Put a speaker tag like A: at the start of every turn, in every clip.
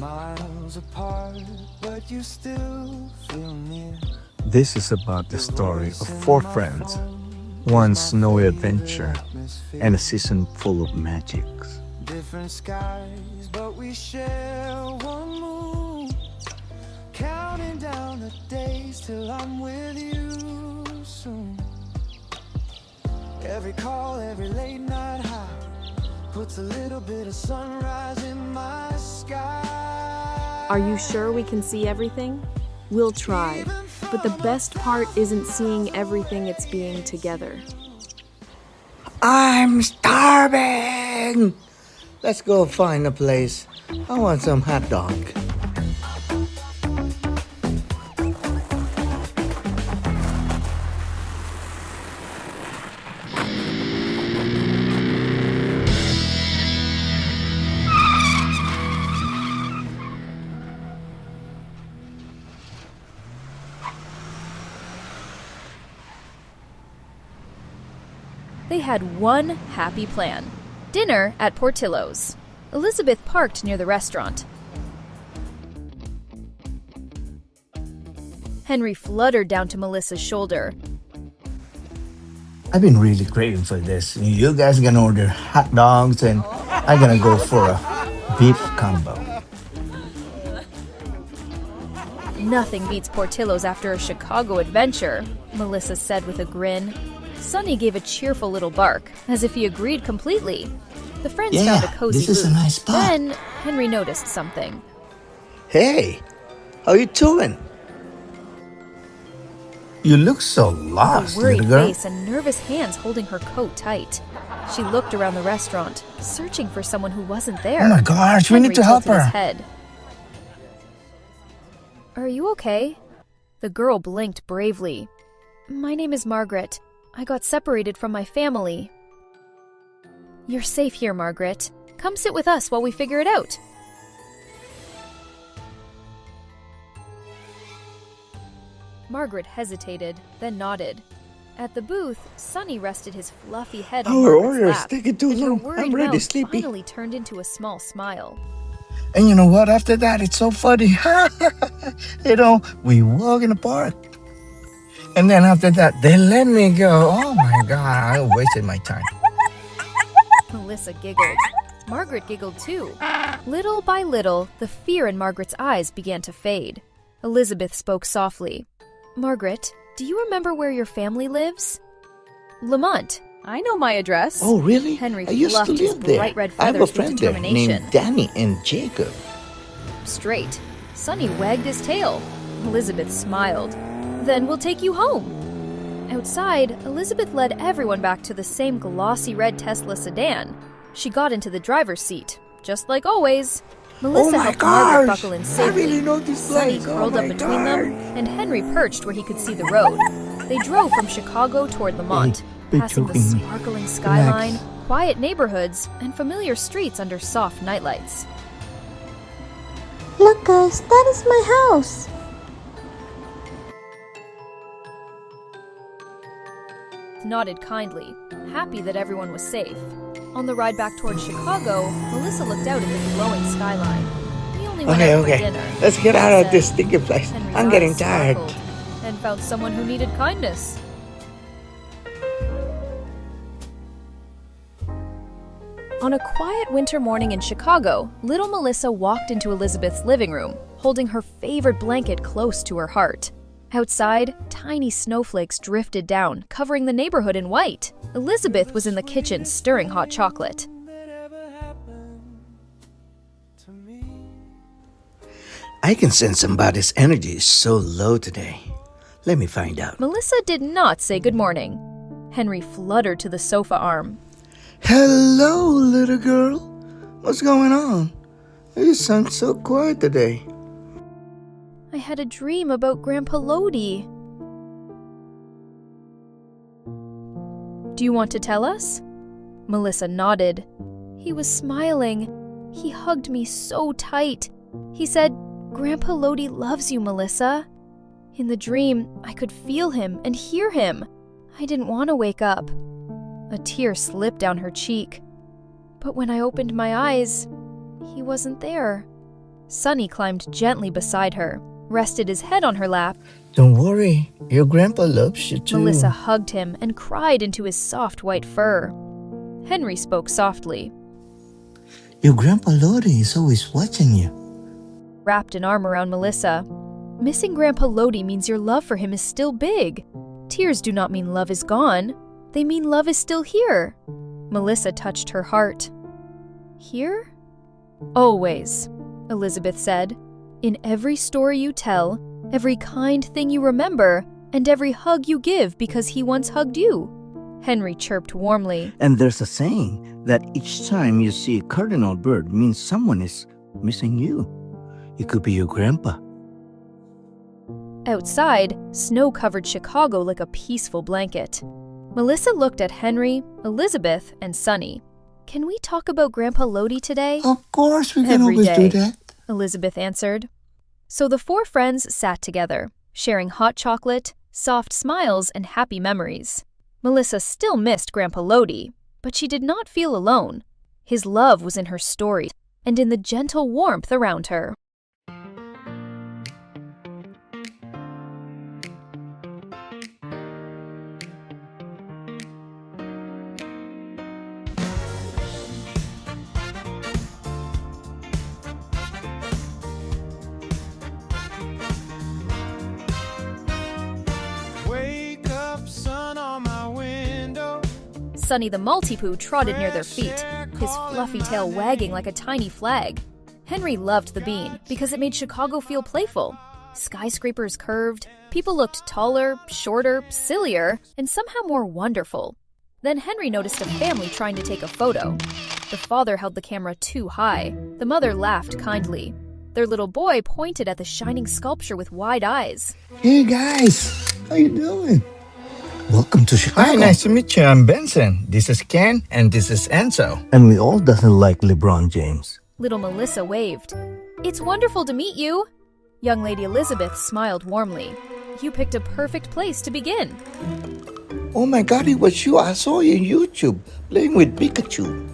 A: miles apart, but you still feel near.
B: This is about the story of four friends, one snowy adventure, and a season full of magics.
A: Different skies, but we share one moon. Counting down the days till I'm with you soon. Every call, every late night high puts a little bit of sunrise in my sky.
C: Are you sure we can see everything? We'll try, but the best part isn't seeing everything, it's being together.
D: I'm starving! Let's go find a place. I want some hot dog.
E: They had one happy plan. Dinner at Portillo's. Elizabeth parked near the restaurant. Henry fluttered down to Melissa's shoulder.
D: I've been really craving for this. You guys gonna order hot dogs and I'm gonna go for a beef combo.
E: Nothing beats Portillo's after a Chicago adventure, Melissa said with a grin. Sonny gave a cheerful little bark, as if he agreed completely. The friends found a cozy
D: this is a
E: booth.
D: nice spot.
E: Then Henry noticed something.
D: Hey, how you doing? You look so lost,
E: A worried
D: little girl.
E: face and nervous hands holding her coat tight. She looked around the restaurant, searching for someone who wasn't there.
D: Oh my gosh, we
E: Henry
D: need to help
E: tilted
D: her.
E: his head. Are you okay? The girl blinked bravely. My name is Margaret. I got separated from my family. You're safe here, Margaret. Come sit with us while we figure it out. Margaret hesitated, then nodded. At the booth, Sonny rested his fluffy head on
D: Our
E: Margaret's
D: order's
E: lap,
D: taking too
E: and her
D: long.
E: worried
D: I'm ready,
E: mouth
D: sleepy.
E: finally turned into a small smile.
D: And you know what? After that, it's so funny. We walk in the park. And then after that, they let me go. Oh my God, I wasted my time.
E: Melissa giggled. Margaret giggled too. Little by little, the fear in Margaret's eyes began to fade. Elizabeth spoke softly. Margaret, do you remember where your family lives? Lamont.
F: I know my address.
D: Oh, really?
E: Henry
D: I used to
E: fluffed his
D: live there.
E: bright red
D: I have a
E: feathers with
D: friend there
E: determination.
D: named Danny and Jacob.
E: Straight. Sonny wagged his tail. Elizabeth smiled. Then we'll take you home. Outside, Elizabeth led everyone back to the same glossy red Tesla sedan. She got into the driver's seat, just like always. Melissa
D: my
E: helped Margaret
D: gosh!
E: buckle in
D: I
E: safely.
D: really know this
E: Sonny
D: place. Oh
E: curled up
D: my
E: between them,
D: God.
E: and Henry perched where he could see the road. They drove from Chicago toward Lamont,
D: Hey,
E: passing the
D: choking me.
E: sparkling skyline, quiet neighborhoods, and familiar streets under soft nightlights.
G: Look, guys, that is my house.
E: Nodded kindly, happy that everyone was safe. On the ride back toward Chicago, Melissa looked out at the glowing skyline. We only went out for dinner.
D: Let's get out
E: she
D: of this
E: said.
D: stinking place.
E: Henry's
D: I'm getting
E: eyes
D: tired.
E: sparkled, and found someone who needed kindness. On a quiet winter morning in Chicago, little Melissa walked into Elizabeth's living room, holding her favorite blanket close to her heart. Outside, tiny snowflakes drifted down, covering the neighborhood in white. Elizabeth was in the kitchen stirring hot chocolate.
D: I can sense somebody's energy is so low today. Let me find out.
E: Melissa did not say good morning. Henry fluttered to the sofa arm.
D: Hello, little girl. What's going on? You sound so quiet today.
E: I had a dream about Grandpa Lodi. Do you want to tell us? Melissa nodded. He was smiling. He hugged me so tight. He said, Grandpa Lodi loves you, Melissa. In the dream, I could feel him and hear him. I didn't want to wake up. A tear slipped down her cheek. But when I opened my eyes, he wasn't there. Sonny climbed gently beside her, rested his head on her lap.
D: Don't worry, your grandpa loves you too.
E: Melissa hugged him and cried into his soft white fur. Henry spoke softly,
D: Your grandpa Lodi is always watching you.
E: wrapped an arm around Melissa. Missing Grandpa Lodi means your love for him is still big. Tears do not mean love is gone. They mean love is still here. Melissa touched her heart. Here? Always, Elizabeth said. In every story you tell, every kind thing you remember, and every hug you give because he once hugged you. Henry chirped warmly.
B: And there's a saying that each time you see a cardinal bird means someone is missing you. It could be your grandpa.
E: Outside, snow covered Chicago like a peaceful blanket. Melissa looked at Henry, Elizabeth, and Sonny. Can we talk about Grandpa Lodi today?
D: Of course, we can
E: Every
D: always
E: day.
D: do that.
E: Elizabeth answered. So the four friends sat together, sharing hot chocolate, soft smiles, and happy memories. Melissa still missed Grandpa Lodi, but she did not feel alone. His love was in her story and in the gentle warmth around her.
A: Wake up, sun on my window.
E: Sonny the Maltipoo trotted near their feet, his fluffy tail wagging like a tiny flag. Henry loved the bean because it made Chicago feel playful. Skyscrapers curved, people looked taller, shorter, sillier, and somehow more wonderful. Then Henry noticed a family trying to take a photo. The father held the camera too high. The mother laughed kindly. Their little boy pointed at the shining sculpture with wide eyes.
D: Hey guys, how you doing? Welcome to Chicago.
B: Hi,
D: nice to meet you. I'm Benson. This is Ken, and this is Enzo.
B: And we all doesn't like LeBron James.
E: Little Melissa waved. It's wonderful to meet you. Young Lady Elizabeth smiled warmly. You picked a perfect place to begin.
D: Oh my God, it was you. I saw you on YouTube playing with Pikachu.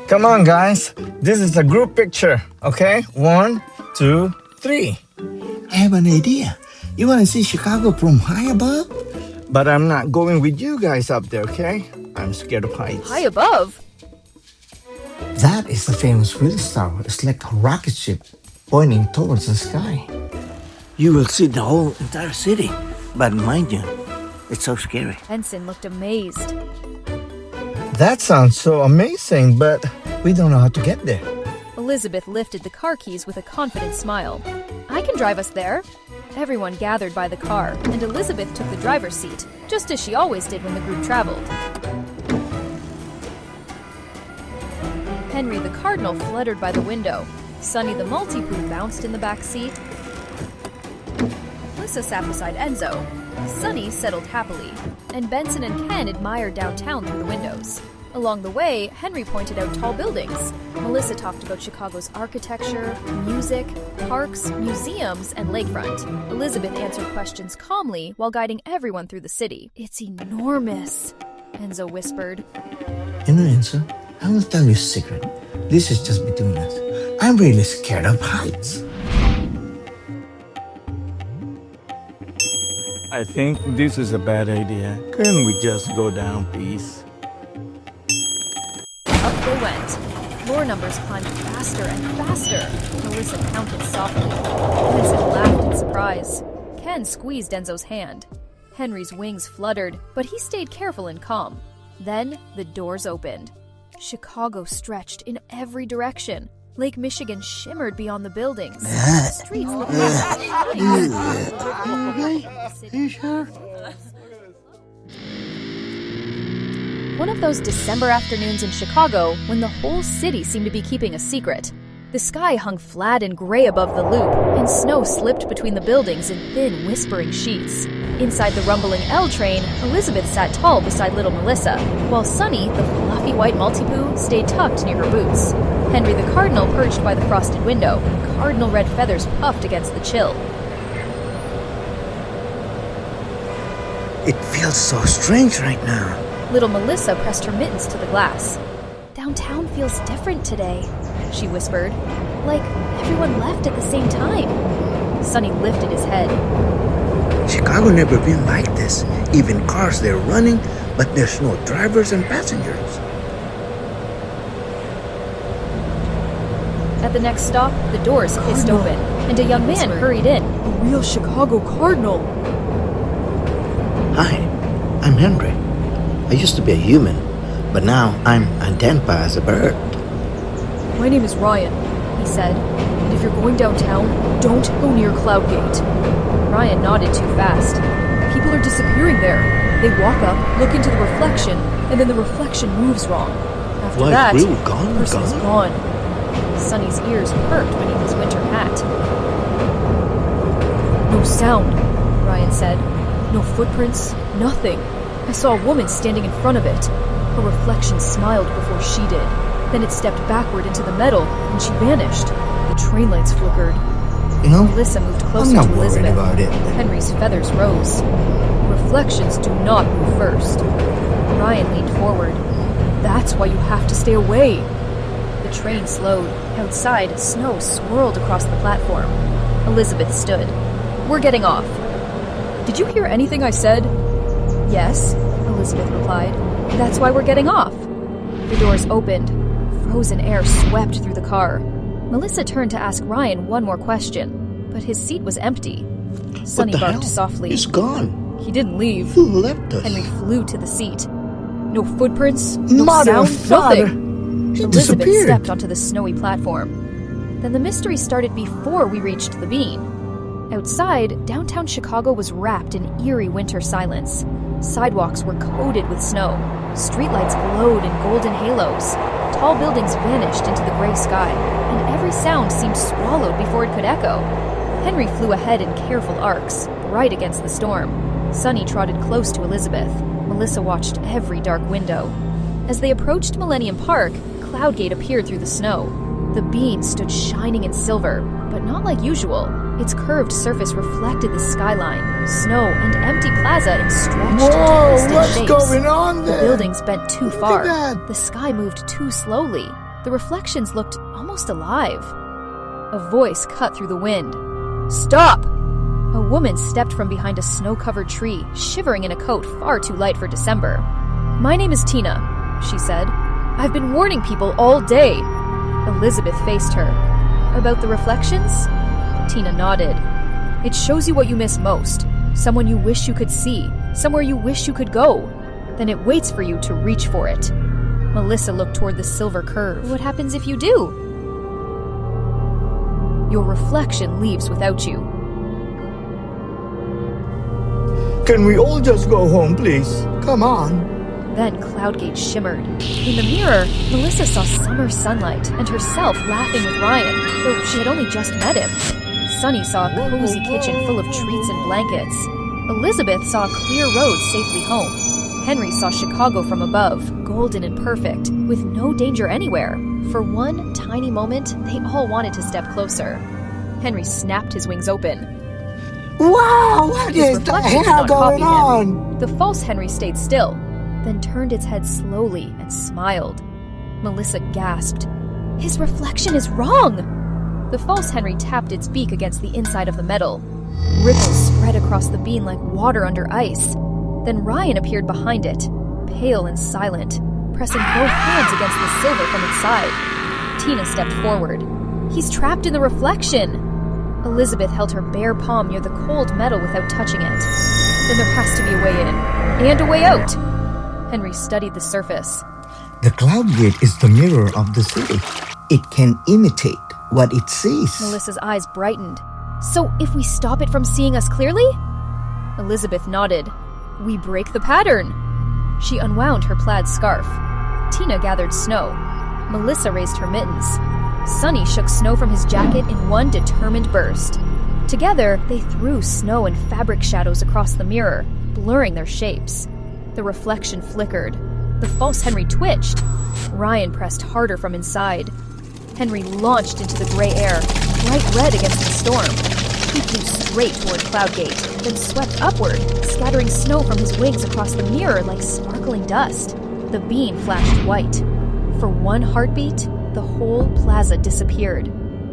D: Come on, guys. This is a group picture, okay? 1, 2, 3. I have an idea. You want to see Chicago from high above? But I'm not going with you guys up there, okay? I'm scared of heights.
E: High above?
D: That is the famous wheel star. It's like a rocket ship pointing towards the sky.
B: You will see the whole entire city. But mind you, it's so scary.
E: Benson looked amazed.
D: That sounds so amazing, but we don't know how to get there.
E: Elizabeth lifted the car keys with a confident smile. I can drive us there. Everyone gathered by the car, and Elizabeth took the driver's seat, just as she always did when the group traveled. Henry the Cardinal fluttered by the window. Sonny the Maltipoo bounced in the back seat. Melissa sat beside Enzo. Sonny settled happily, and Benson and Ken admired downtown through the windows. Along the way, Henry pointed out tall buildings. Melissa talked about Chicago's architecture, music, parks, museums, and lakefront. Elizabeth answered questions calmly while guiding everyone through the city. It's enormous, Enzo whispered.
D: You know, Enzo, I will tell you a secret. This is just between us. I'm really scared of heights.
B: I think this is a bad idea. Couldn't we just go down, please?
E: Up they went. Floor numbers climbed faster and faster. Melissa counted softly. Benson laughed in surprise. Ken squeezed Enzo's hand. Henry's wings fluttered, but he stayed careful and calm. Then the doors opened. Chicago stretched in every direction. Lake Michigan shimmered beyond the buildings. The streets looked One of those December afternoons in Chicago when the whole city seemed to be keeping a secret. The sky hung flat and gray above the loop, and snow slipped between the buildings in thin, whispering sheets. Inside the rumbling L train, Elizabeth sat tall beside little Melissa, while Sonny, the fluffy white Maltipoo, stayed tucked near her boots. Henry the Cardinal perched by the frosted window, cardinal red feathers puffed against the chill.
B: It feels so strange right now.
E: Little Melissa pressed her mittens to the glass. Downtown feels different today. she whispered. Like everyone left at the same time. Sonny lifted his head.
F: Chicago never been like this. Even cars, they're running, but there's no drivers and passengers.
E: At the next stop, the doors hissed open, and a young man hurried in.
C: A real Chicago Cardinal.
F: Hi, I'm Henry. I used to be a human, but now I'm identified as a bird.
C: My name is Ryan, he said. And if you're going downtown, don't go near Cloudgate.
E: Ryan nodded too fast.
C: People are disappearing there. They walk up, look into the reflection, and then the reflection moves wrong. After
F: Like
C: that,
F: real
C: the person's
F: gone?
C: gone.
E: Sonny's ears perked beneath his winter hat.
C: No sound, Ryan said. No footprints, nothing. I saw a woman standing in front of it. Her reflection smiled before she did. Then it stepped backward into the metal, and she vanished. The train lights flickered.
D: You know,
E: Melissa moved
D: I'm
E: closer
D: not
E: to
D: worried
E: Elizabeth.
D: about it.
E: Henry's feathers rose.
C: Reflections do not move first.
E: Ryan leaned forward.
C: That's why you have to stay away.
E: The train slowed. Outside, snow swirled across the platform. Elizabeth stood. We're getting off.
C: Did you hear anything I said?
E: Yes, Elizabeth replied. That's why we're getting off. The doors opened. Frozen air swept through the car. Melissa turned to ask Ryan one more question, but his seat was empty. Sonny
F: What the
E: barked
F: hell?
E: softly.
F: He's gone.
C: He didn't leave.
F: He left us.
E: Henry flew to the seat.
C: No footprints, no
D: Mother
C: sound,
D: of father.
C: nothing.
D: He
E: Elizabeth
D: disappeared.
E: stepped onto the snowy platform. Then the mystery started before we reached the bean. Outside, downtown Chicago was wrapped in eerie winter silence. Sidewalks were coated with snow. Streetlights glowed in golden halos. Tall buildings vanished into the gray sky, and every sound seemed swallowed before it could echo. Henry flew ahead in careful arcs, right against the storm. Sonny trotted close to Elizabeth. Melissa watched every dark window. As they approached Millennium Park, Cloudgate appeared through the snow. The bean stood shining in silver, but not like usual. Its curved surface reflected the skyline, snow, and empty plaza in stretched,
D: Whoa,
E: twisted
D: what's
E: shapes.
D: going on
E: The
D: there?
E: buildings bent too
D: Look at
E: far.
D: that.
E: The sky moved too slowly. The reflections looked almost alive. A voice cut through the wind. Stop! A woman stepped from behind a snow-covered tree, shivering in a coat far too light for December. My name is Tina, she said. I've been warning people all day. Elizabeth faced her. About the reflections? Tina nodded. It shows you what you miss most. Someone you wish you could see. Somewhere you wish you could go. Then it waits for you to reach for it. Melissa looked toward the silver curve. What happens if you do? Your reflection leaves without you.
D: Can we all just go home, please? Come on.
E: Then Cloudgate shimmered. In the mirror, Melissa saw summer sunlight and herself laughing with Ryan, though she had only just met him. Sonny saw a cozy kitchen full of treats and blankets. Elizabeth saw a clear road safely home. Henry saw Chicago from above, golden and perfect, with no danger anywhere. For one tiny moment, they all wanted to step closer. Henry snapped his wings open.
D: Wow, what
E: His
D: is the
E: reflection did
D: hell
E: not
D: going
E: copy
D: on?
E: him. The false Henry stayed still, then turned its head slowly and smiled. Melissa gasped. His reflection is wrong! The false Henry tapped its beak against the inside of the metal. Ripples spread across the bean like water under ice. Then Ryan appeared behind it, pale and silent, pressing both hands against the silver from inside. Tina stepped forward. He's trapped in the reflection! Elizabeth held her bare palm near the cold metal without touching it. Then there has to be a way in, and a way out. Henry studied the surface.
D: The Cloudgate is the mirror of the city. It can imitate what it sees.
E: Melissa's eyes brightened. So if we stop it from seeing us clearly? Elizabeth nodded. We break the pattern. She unwound her plaid scarf. Tina gathered snow. Melissa raised her mittens. Sonny shook snow from his jacket in one determined burst. Together, they threw snow and fabric shadows across the mirror, blurring their shapes. The reflection flickered. The false Henry twitched. Ryan pressed harder from inside. Henry launched into the gray air, bright red against the storm. He flew straight toward Cloudgate, then swept upward, scattering snow from his wings across the mirror like sparkling dust. The bean flashed white. For one heartbeat,
C: The whole plaza disappeared.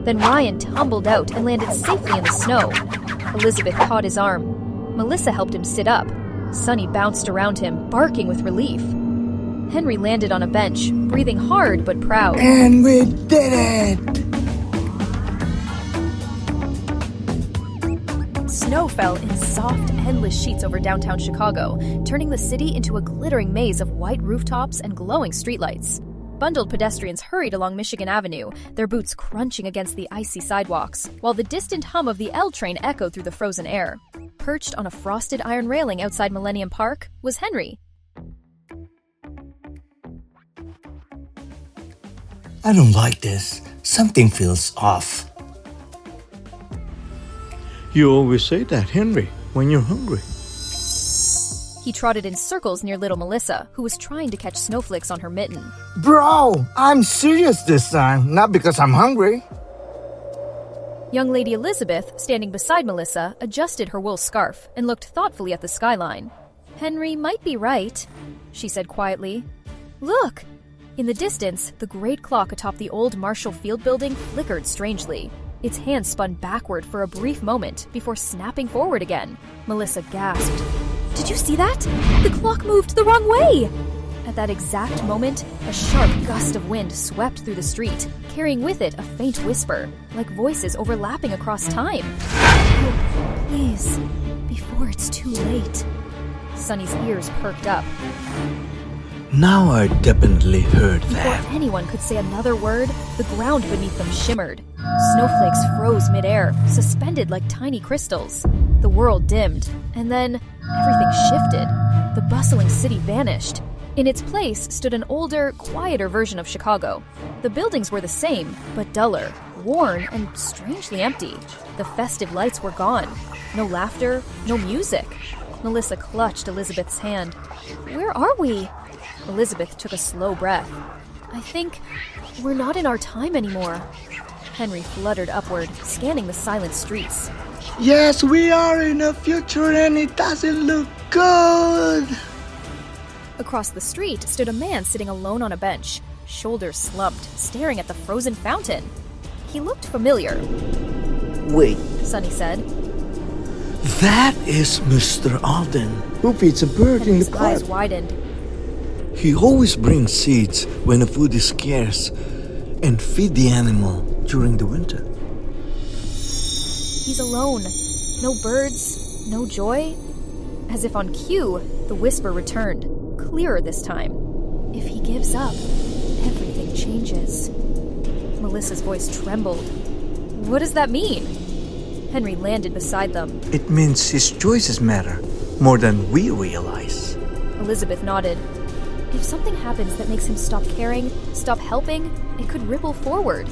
C: Then Ryan tumbled out and landed safely in the snow. Elizabeth caught his arm. Melissa helped him sit up. Sonny bounced around him, barking with relief. Henry landed on a bench, breathing hard but proud.
D: And we did it!
C: Snow fell in soft, endless sheets over downtown Chicago, turning the city into a glittering maze of white rooftops and glowing streetlights. Bundled pedestrians hurried along Michigan Avenue, their boots crunching against the icy sidewalks, while the distant hum of the L train echoed through the frozen air. Perched on a frosted iron railing outside Millennium Park was Henry.
D: I don't like this. Something feels off.
B: You always say that, Henry, when you're hungry.
C: He trotted in circles near little Melissa, who was trying to catch snowflakes on her mitten.
D: Bro, I'm serious this time, not because I'm hungry.
C: Young Lady Elizabeth, standing beside Melissa, adjusted her wool scarf and looked thoughtfully at the skyline. Henry might be right, she said quietly. Look! In the distance, the great clock atop the old Marshall Field building flickered strangely. Its hands spun backward for a brief moment before snapping forward again. Melissa gasped. Did you see that? The clock moved the wrong way! At that exact moment, a sharp gust of wind swept through the street, carrying with it a faint whisper, like voices overlapping across time. Help, please, before it's too late. Sonny's ears perked up.
F: Now I definitely heard
C: Before
F: that.
C: anyone could say another word, the ground beneath them shimmered. Snowflakes froze midair, suspended like tiny crystals. The world dimmed, and then everything shifted. The bustling city vanished. In its place stood an older, quieter version of Chicago. The buildings were the same, but duller, worn, and strangely empty. The festive lights were gone. No laughter, no music. Melissa clutched Elizabeth's hand. Where are we? Elizabeth took a slow breath. I think we're not in our time anymore. Henry fluttered upward, scanning the silent streets.
F: Yes, we are in the future and it doesn't look good.
C: Across the street stood a man sitting alone on a bench, shoulders slumped, staring at the frozen fountain. He looked familiar.
F: Wait,
C: Sonny said.
F: that is Mr. Alden, who feeds a bird in
C: Henry's
F: the park.
C: eyes widened.
F: He always brings seeds when the food is scarce and feed the animal during the winter.
C: He's alone. No birds, no joy. As if on cue, the whisper returned, clearer this time. If he gives up, everything changes. Melissa's voice trembled. What does that mean? Henry landed beside them.
B: It means his choices matter more than we realize.
C: Elizabeth nodded. If something happens that makes him stop caring, stop helping, it could ripple forward.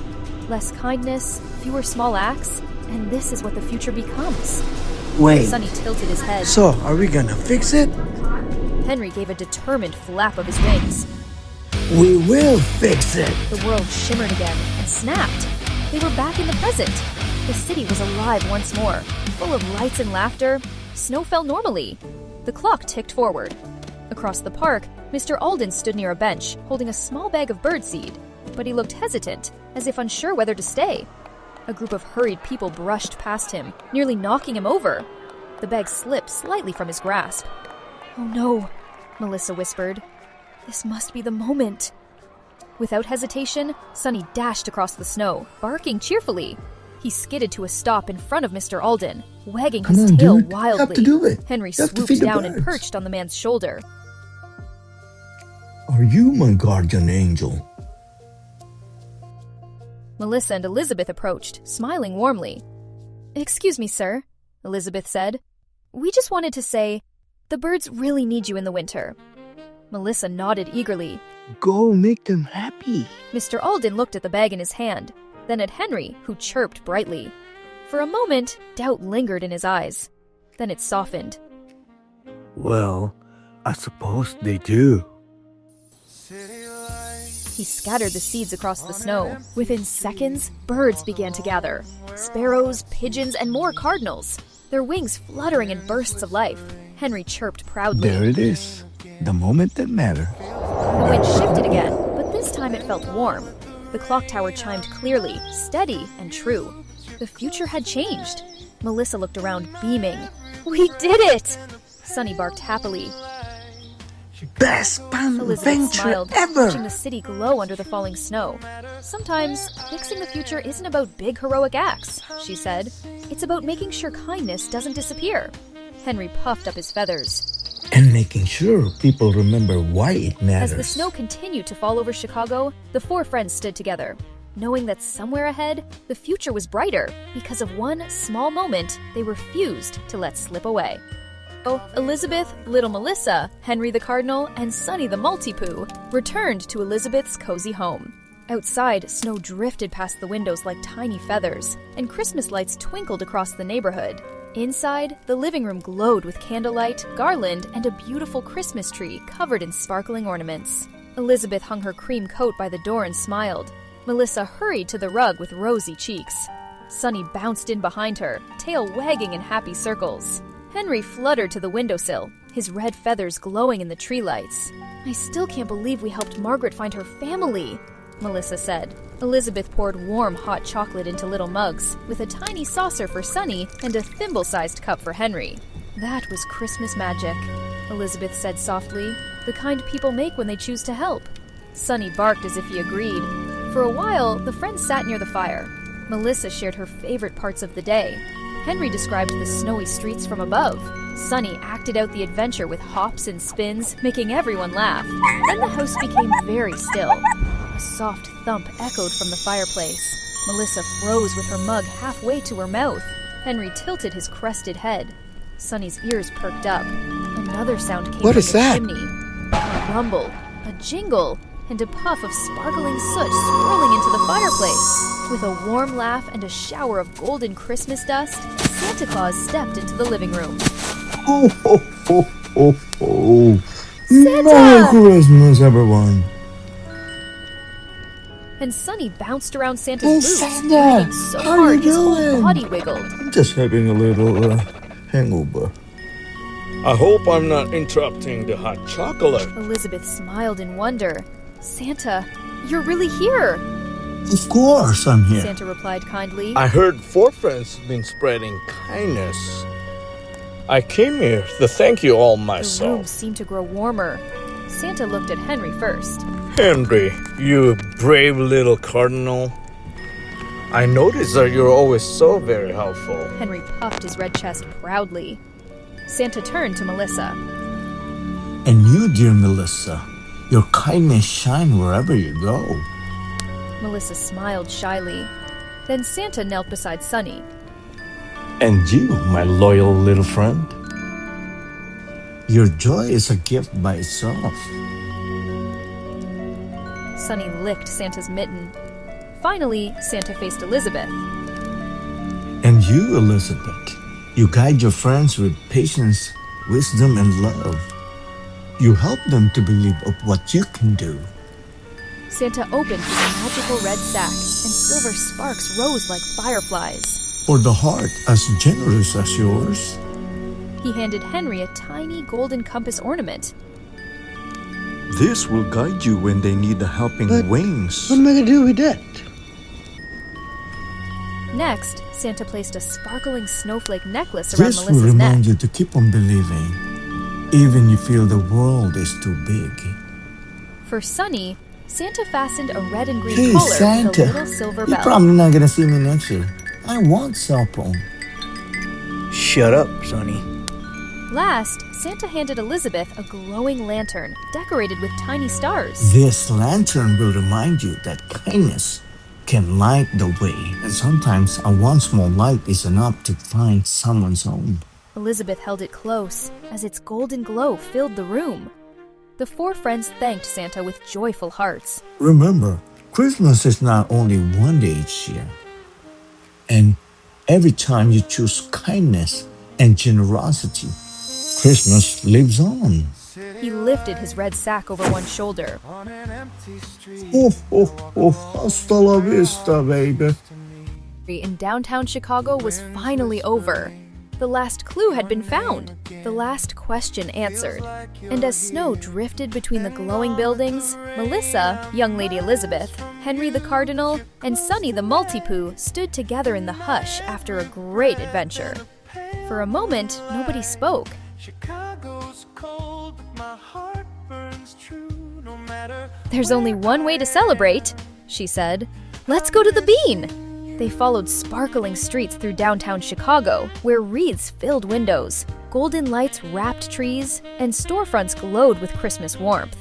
C: Less kindness, fewer small acts, and this is what the future becomes.
F: Wait,
C: Sonny tilted his head.
F: so are we gonna fix it?
C: Henry gave a determined flap of his wings.
F: We will fix it.
C: The world shimmered again and snapped. They were back in the present. The city was alive once more, full of lights and laughter. Snow fell normally. The clock ticked forward. Across the park, Mr. Alden stood near a bench, holding a small bag of birdseed, but he looked hesitant, as if unsure whether to stay. A group of hurried people brushed past him, nearly knocking him over. The bag slipped slightly from his grasp. Oh no, Melissa whispered. This must be the moment. Without hesitation, Sonny dashed across the snow, barking cheerfully. He skidded to a stop in front of Mr. Alden, wagging his tail wildly.
F: You have to do it.
C: Henry
F: You have to
C: swooped
F: feed the
C: down and
F: birds.
C: perched on the man's shoulder.
D: Are you my guardian angel?
C: Melissa and Elizabeth approached, smiling warmly. Excuse me, sir, Elizabeth said. We just wanted to say, the birds really need you in the winter. Melissa nodded eagerly.
F: Go make them happy.
C: Mr. Alden looked at the bag in his hand, then at Henry, who chirped brightly. For a moment, doubt lingered in his eyes. Then it softened.
F: Well, I suppose they do.
C: He scattered the seeds across the snow. Within seconds, birds began to gather. Sparrows, pigeons, and more cardinals. Their wings fluttering in bursts of life. Henry chirped proudly.
B: There it is. The moment that matters.
C: The wind shifted again, but this time it felt warm. The clock tower chimed clearly, steady, and true. The future had changed. Melissa looked around, beaming. We did it! Sonny barked happily.
F: Best fun
C: Elizabeth
F: adventure
C: smiled,
F: ever!
C: watching the city glow under the falling snow. Sometimes, fixing the future isn't about big heroic acts, she said. It's about making sure kindness doesn't disappear. Henry puffed up his feathers.
D: And making sure people remember why it matters.
C: As the snow continued to fall over Chicago, the four friends stood together, knowing that somewhere ahead, the future was brighter because of one small moment they refused to let slip away. Elizabeth, little Melissa, Henry the Cardinal, and Sonny the Maltipoo returned to Elizabeth's cozy home. Outside, snow drifted past the windows like tiny feathers, and Christmas lights twinkled across the neighborhood. Inside, the living room glowed with candlelight, garland, and a beautiful Christmas tree covered in sparkling ornaments. Elizabeth hung her cream coat by the door and smiled. Melissa hurried to the rug with rosy cheeks. Sonny bounced in behind her, tail wagging in happy circles. Henry fluttered to the windowsill, his red feathers glowing in the tree lights. I still can't believe we helped Margaret find her family, Melissa said. Elizabeth poured warm hot chocolate into little mugs, with a tiny saucer for Sonny and a thimble-sized cup for Henry. That was Christmas magic, Elizabeth said softly, the kind people make when they choose to help. Sonny barked as if he agreed. For a while, the friends sat near the fire. Melissa shared her favorite parts of the day. Henry described the snowy streets from above. Sonny acted out the adventure with hops and spins, making everyone laugh. Then the house became very still. A soft thump echoed from the fireplace. Melissa froze with her mug halfway to her mouth. Henry tilted his crested head. Sonny's ears perked up. Another sound came
F: What
C: from
F: is
C: the
F: that?
C: chimney. A rumble, a jingle, and a puff of sparkling soot swirling into the fireplace. With a warm laugh and a shower of golden Christmas dust, Santa Claus stepped into the living room.
D: Oh, ho, ho, ho, ho.
C: Santa!
D: Merry Christmas, everyone.
C: And Sonny bounced around Santa's
D: Hey,
C: boots,
D: Santa!
C: wagging so
D: How
C: hard
D: you
C: his whole
D: doing?
C: body wiggled.
D: I'm just having a little hangover. I hope I'm not interrupting the hot chocolate.
C: Elizabeth smiled in wonder. Santa, you're really here,
D: Of course, I'm here.
C: Santa replied kindly.
B: I heard four friends have been spreading kindness. I came here to thank you all
C: The room
B: myself.
C: seemed to grow warmer. Santa looked at Henry first.
B: Henry, you brave little cardinal. I noticed that you're always so very helpful.
C: Henry puffed his red chest proudly. Santa turned to Melissa.
D: And you, dear Melissa, your kindness shine wherever you go.
C: Melissa smiled shyly. Then Santa knelt beside Sonny.
D: And you, my loyal little friend. Your joy is a gift by itself.
C: Sonny licked Santa's mitten. Finally, Santa faced Elizabeth.
D: And you, Elizabeth, you guide your friends with patience, wisdom, and love. You help them to believe of what you can do.
C: Santa opened his magical red sack, and silver sparks rose like fireflies.
D: For the heart as generous as yours.
C: He handed Henry a tiny golden compass ornament.
H: This will guide you when they need the helping
F: But
H: wings.
F: What am I gonna do with that?
C: Next, Santa placed a sparkling snowflake necklace around
D: This will
C: Melissa's neck.
D: remind you to keep on believing, even you feel the world is too big.
C: For Sonny, Santa fastened a red and green
D: Hey,
C: collar with a
D: Santa,
C: little silver
D: you're
C: bell.
D: probably not gonna see me next year. I want cell phone.
F: Shut up, Sonny.
C: Last, Santa handed Elizabeth a glowing lantern decorated with tiny stars.
D: This lantern will remind you that kindness can light the way, and sometimes a one small light is enough to find someone's home.
C: Elizabeth held it close as its golden glow filled the room. The four friends thanked Santa with joyful hearts.
D: Remember, Christmas is not only one day each year. And every time you choose kindness and generosity, Christmas lives on.
C: He lifted his red sack over one shoulder.
A: On an empty street.
D: Oh, oh, oh, hasta la vista, baby.
C: In downtown Chicago was finally over.
E: The last clue had been found, the last question answered. And as snow drifted between the glowing buildings, Melissa, young Lady Elizabeth, Henry the Cardinal, and Sonny the Maltipoo stood together in the hush after a great adventure. For a moment, nobody spoke.
A: Chicago's cold, but my heart burns true no matter.
E: "There's only one way to celebrate," she said. "Let's go to the Bean." They followed sparkling streets through downtown Chicago, where wreaths filled windows, golden lights wrapped trees, and storefronts glowed with Christmas warmth.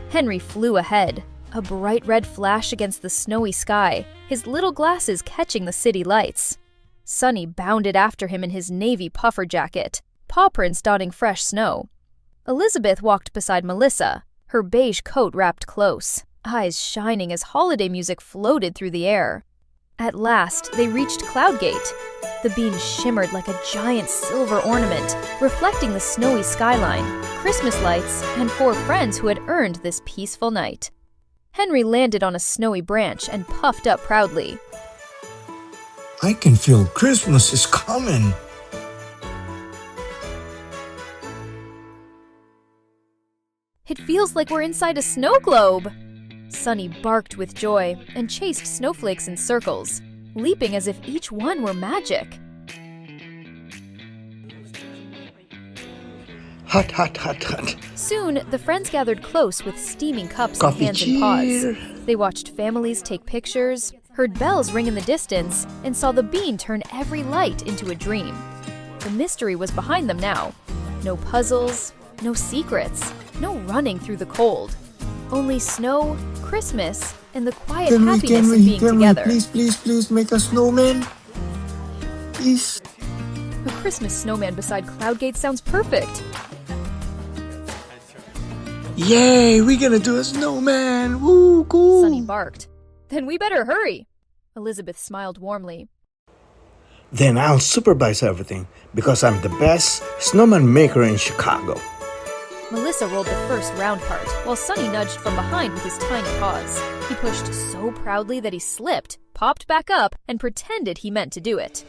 E: Henry flew ahead, a bright red flash against the snowy sky, his little glasses catching the city lights. Sonny bounded after him in his navy puffer jacket, paw prints dotting fresh snow. Elizabeth walked beside Melissa, her beige coat wrapped close, eyes shining as holiday music floated through the air. At last, they reached Cloudgate. The Bean shimmered like a giant silver ornament, reflecting the snowy skyline, Christmas lights, and 4 friends who had earned this peaceful night. Henry landed on a snowy branch and puffed up proudly.
D: I can feel Christmas is coming.
E: "It feels like we're inside a snow globe!" Sonny barked with joy and chased snowflakes in circles, leaping as if each one were magic.
F: Hot, hot, hot, hot.
E: Soon, the friends gathered close with steaming cups
F: Coffee
E: in hands and paws.
F: cheer.
E: They watched families take pictures, heard bells ring in the distance, and saw the Bean turn every light into a dream. The mystery was behind them now. No puzzles, no secrets, no running through the cold. Only snow, Christmas, and the quiet happiness of being together.
D: Please make a snowman? Please.
E: A Christmas snowman beside Cloudgate sounds perfect.
F: Yay, we're gonna do a snowman. Woo, cool.
E: Sonny barked. "Then we better hurry." Elizabeth smiled warmly.
F: Then I'll supervise everything because I'm the best snowman maker in Chicago.
E: Melissa rolled the first round part, while Sonny nudged from behind with his tiny paws. He pushed so proudly that he slipped, popped back up, and pretended he meant to do it.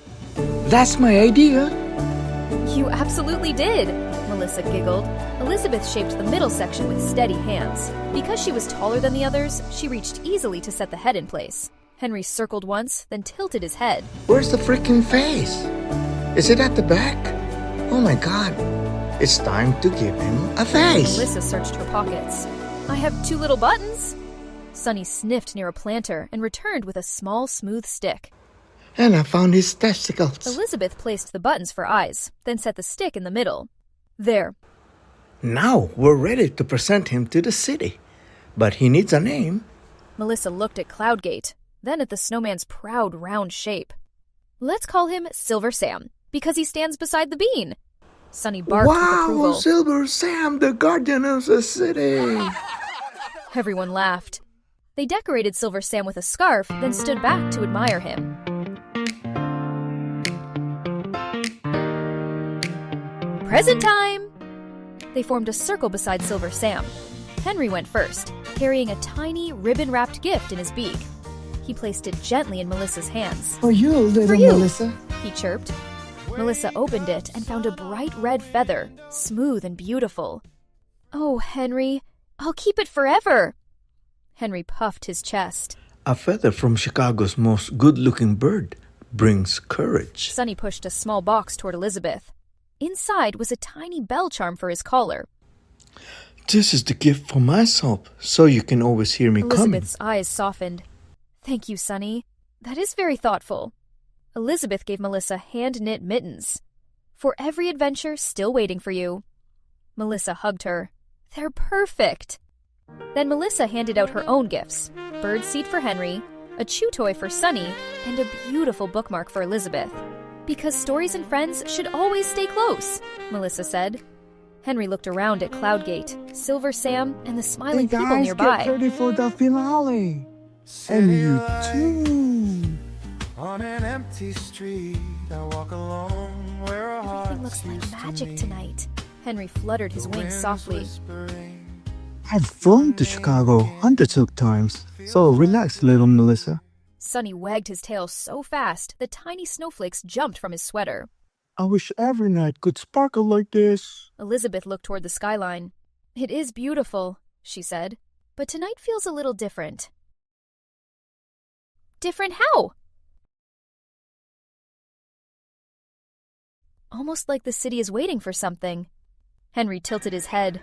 F: That's my idea.
E: "You absolutely did," Melissa giggled. Elizabeth shaped the middle section with steady hands. Because she was taller than the others, she reached easily to set the head in place. Henry circled once, then tilted his head.
F: Where's the freaking face? Is it at the back? Oh my god. It's time to give him a face.
E: Melissa searched her pockets. "I have 2 little buttons." Sonny sniffed near a planter and returned with a small, smooth stick.
F: And I found his testicles.
E: Elizabeth placed the buttons for eyes, then set the stick in the middle. There.
F: Now we're ready to present him to the city. But he needs a name.
E: Melissa looked at Cloudgate, then at the snowman's proud, round shape. "Let's call him Silver Sam, because he stands beside the Bean." Sonny barked with
F: Wow,
E: approval.
F: Silver Sam, the guardian of the city.
E: Everyone laughed. They decorated Silver Sam with a scarf, then stood back to admire him. "Present time!" They formed a circle beside Silver Sam. Henry went first, carrying a tiny, ribbon-wrapped gift in his beak. He placed it gently in Melissa's hands.
D: For you, little
E: For you.
D: Melissa.
E: He chirped. Melissa opened it and found a bright red feather, smooth and beautiful. "Oh, Henry, I'll keep it forever." Henry puffed his chest.
F: A feather from Chicago's most good-looking bird brings courage.
E: Sonny pushed a small box toward Elizabeth. Inside was a tiny bell charm for his collar.
F: This is the gift for myself, so you can always hear me coming.
E: Elizabeth's eyes softened. "Thank you, Sonny. That is very thoughtful." Elizabeth gave Melissa hand-knit mittens. "For every adventure still waiting for you." Melissa hugged her. "They're perfect." Then Melissa handed out her own gifts. Bird seed for Henry, a chew toy for Sonny, and a beautiful bookmark for Elizabeth. "Because stories and friends should always stay close," Melissa said. Henry looked around at Cloudgate, Silver Sam, and the smiling people nearby.
B: Get ready for the finale. And you too.
A: On an empty street, I walk alone where our
E: Everything
A: hearts
E: looks like
A: used to
E: magic
A: meet.
E: tonight. Henry fluttered his
A: The
E: wings
A: wind's
E: softly.
A: whispering.
B: I've flown to Chicago hundreds of times, so relax, little Melissa.
E: Sonny wagged his tail so fast that tiny snowflakes jumped from his sweater.
H: I wish every night could sparkle like this.
E: Elizabeth looked toward the skyline. It is beautiful, she said, but tonight feels a little different. Different how? Almost like the city is waiting for something. Henry tilted his head.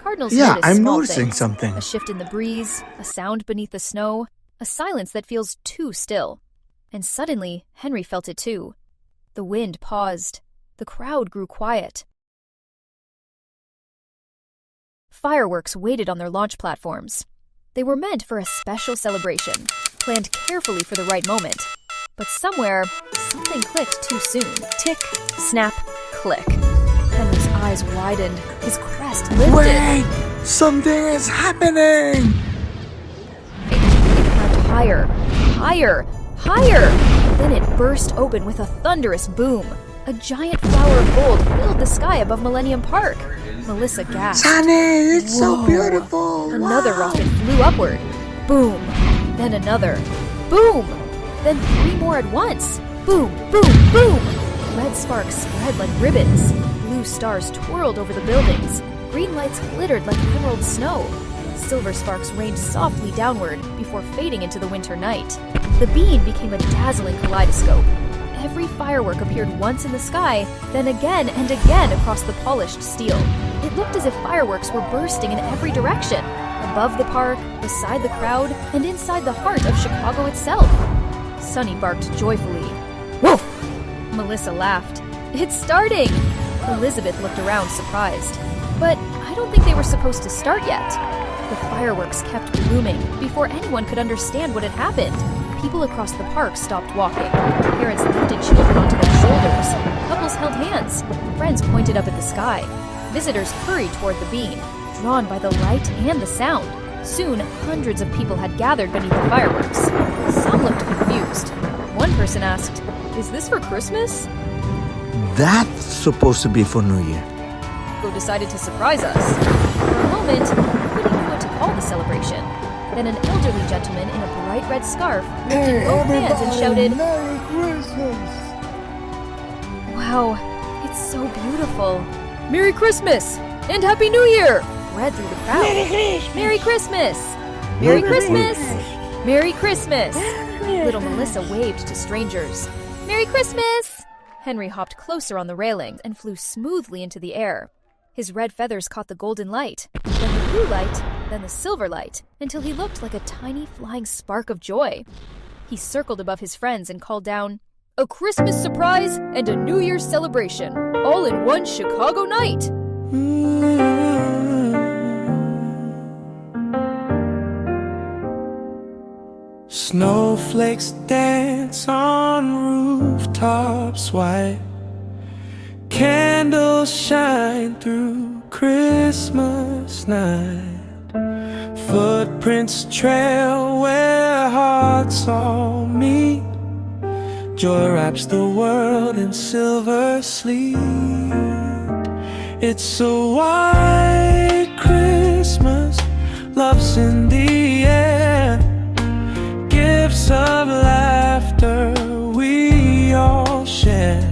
E: Cardinals notice
B: I'm
E: small
B: noticing
E: things.
B: something.
E: A shift in the breeze, a sound beneath the snow, a silence that feels too still. And suddenly, Henry felt it too. The wind paused. The crowd grew quiet. Fireworks waited on their launch platforms. They were meant for a special celebration, planned carefully for the right moment. But somewhere, something clicked too soon. Tick, snap, click. Henry's eyes widened. His crest lifted.
B: Wait! Something is happening!
E: It climbed higher, higher, higher. Then it burst open with a thunderous boom. A giant flower of gold filled the sky above Millennium Park. Melissa gasped.
F: Sonny, it's so
E: Whoa.
F: beautiful.
E: Another
F: Wow.
E: rocket flew upward. Boom. Then another. Boom. Then 3 more at once. Boom, boom, boom. Red sparks spread like ribbons. Blue stars twirled over the buildings. Green lights glittered like emerald snow. Silver sparks rained softly downward before fading into the winter night. The beam became a dazzling kaleidoscope. Every firework appeared once in the sky, then again and again across the polished steel. It looked as if fireworks were bursting in every direction, above the park, beside the crowd, and inside the heart of Chicago itself. Sonny barked joyfully. Woof! Melissa laughed. It's starting! Elizabeth looked around surprised. But I don't think they were supposed to start yet. The fireworks kept blooming before anyone could understand what had happened. People across the park stopped walking. Parents lifted children onto their shoulders. Couples held hands. Friends pointed up at the sky. Visitors hurried toward the beam, drawn by the light and the sound. Soon, hundreds of people had gathered beneath the fireworks. Some looked confused. One person asked, "Is this for Christmas?"
B: That's supposed to be for New Year.
E: Who decided to surprise us. For a moment, nobody knew what to call the celebration. Then an elderly gentleman in a bright red scarf lifted both hands and shouted,
B: Merry Christmas!
E: "Wow, it's so beautiful. Merry Christmas and Happy New Year!" read through the crowd. Merry Christmas! Merry Christmas! Merry Christmas! Little Melissa waved to strangers. Merry Christmas! Henry hopped closer on the railing and flew smoothly into the air. His red feathers caught the golden light, then the blue light, then the silver light, until he looked like a tiny flying spark of joy. He circled above his friends and called down, "A Christmas surprise and a New Year's celebration, all in one Chicago night!"
A: Snowflakes dance on rooftops white. Candles shine through Christmas night. Footprints trail where hearts all meet. Joy wraps the world in silver sleep. It's a white Christmas, love's in the air. Gifts of laughter we all share.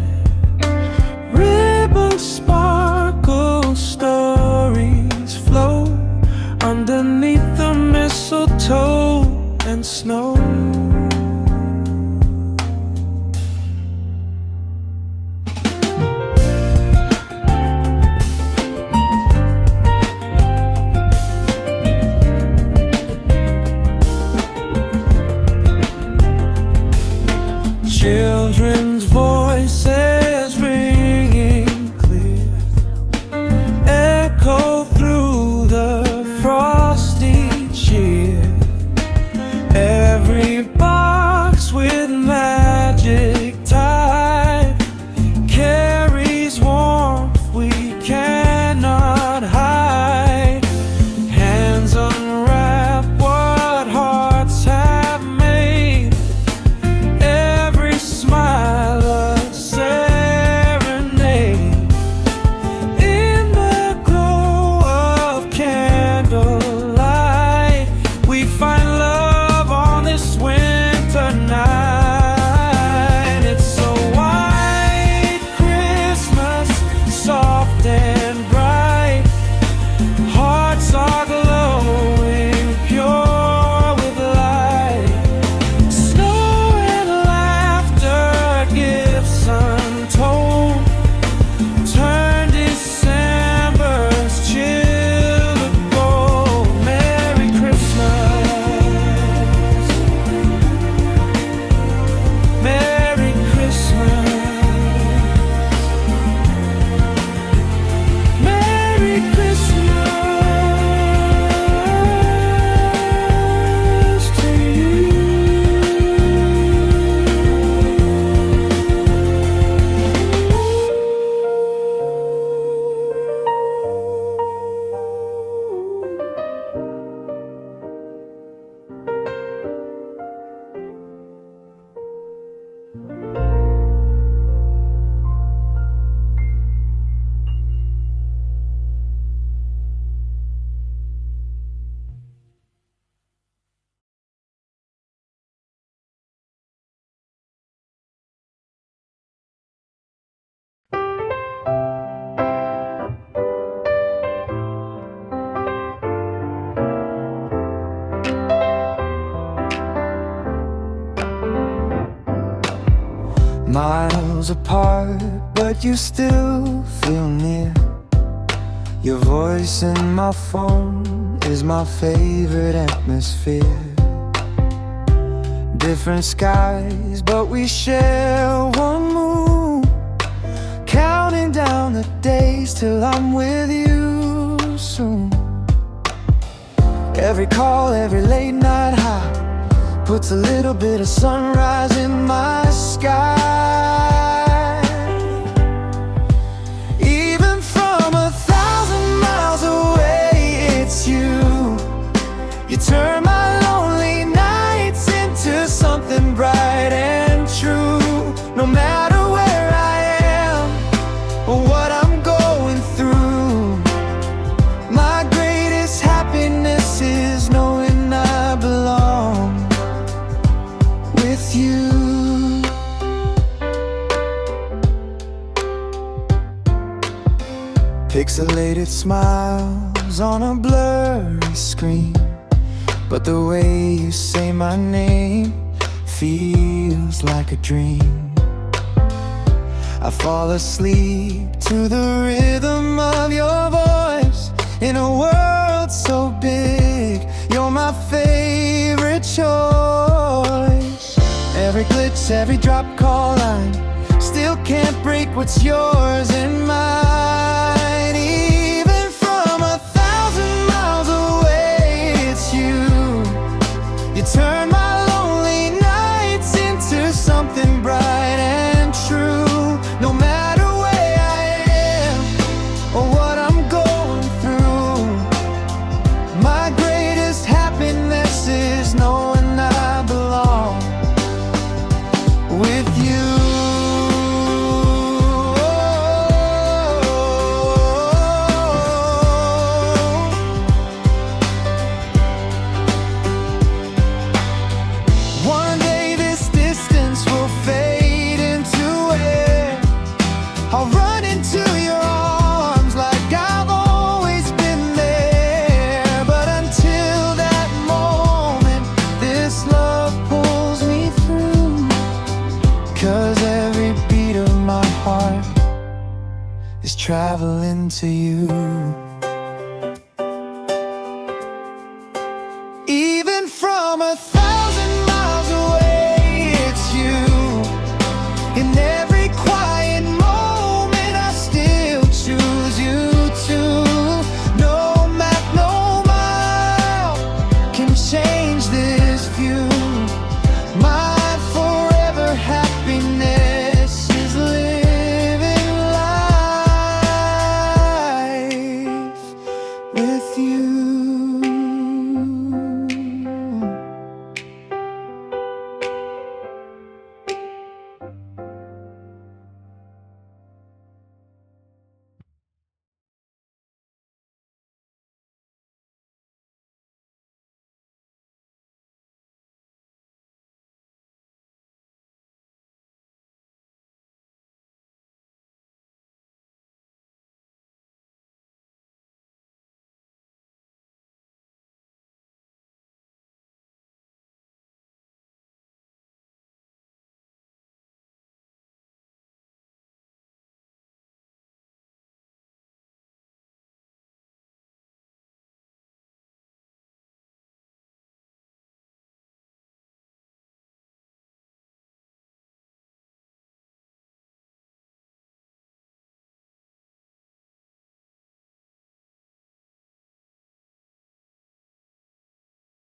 A: Ribbons sparkle, stories flow underneath the mistletoe and snow. Miles apart, but you still feel near. Your voice in my phone is my favorite atmosphere. Different skies, but we share one moon. Counting down the days till I'm with you soon. Every call, every late night high puts a little bit of sunrise in my sky. Even from 1,000 miles away, it's you. You turn my lonely nights into something bright and true. No matter where I am or what I'm going through, my greatest happiness is knowing I belong with you. Pixelated smiles on a blurry screen, but the way you say my name feels like a dream. I fall asleep to the rhythm of your voice. In a world so big, you're my favorite choice. Every glitch, every drop call line still can't break what's yours and mine. Even from 1,000 miles away, it's you. You turn my lonely nights into something bright and true. No matter where I am or what I'm going through, my greatest happiness is knowing I belong with you. One day this distance will fade into air. I'll run into your arms like I've always been there. But until that moment, this love pulls me through. 'Cause every beat of my heart is traveling to you.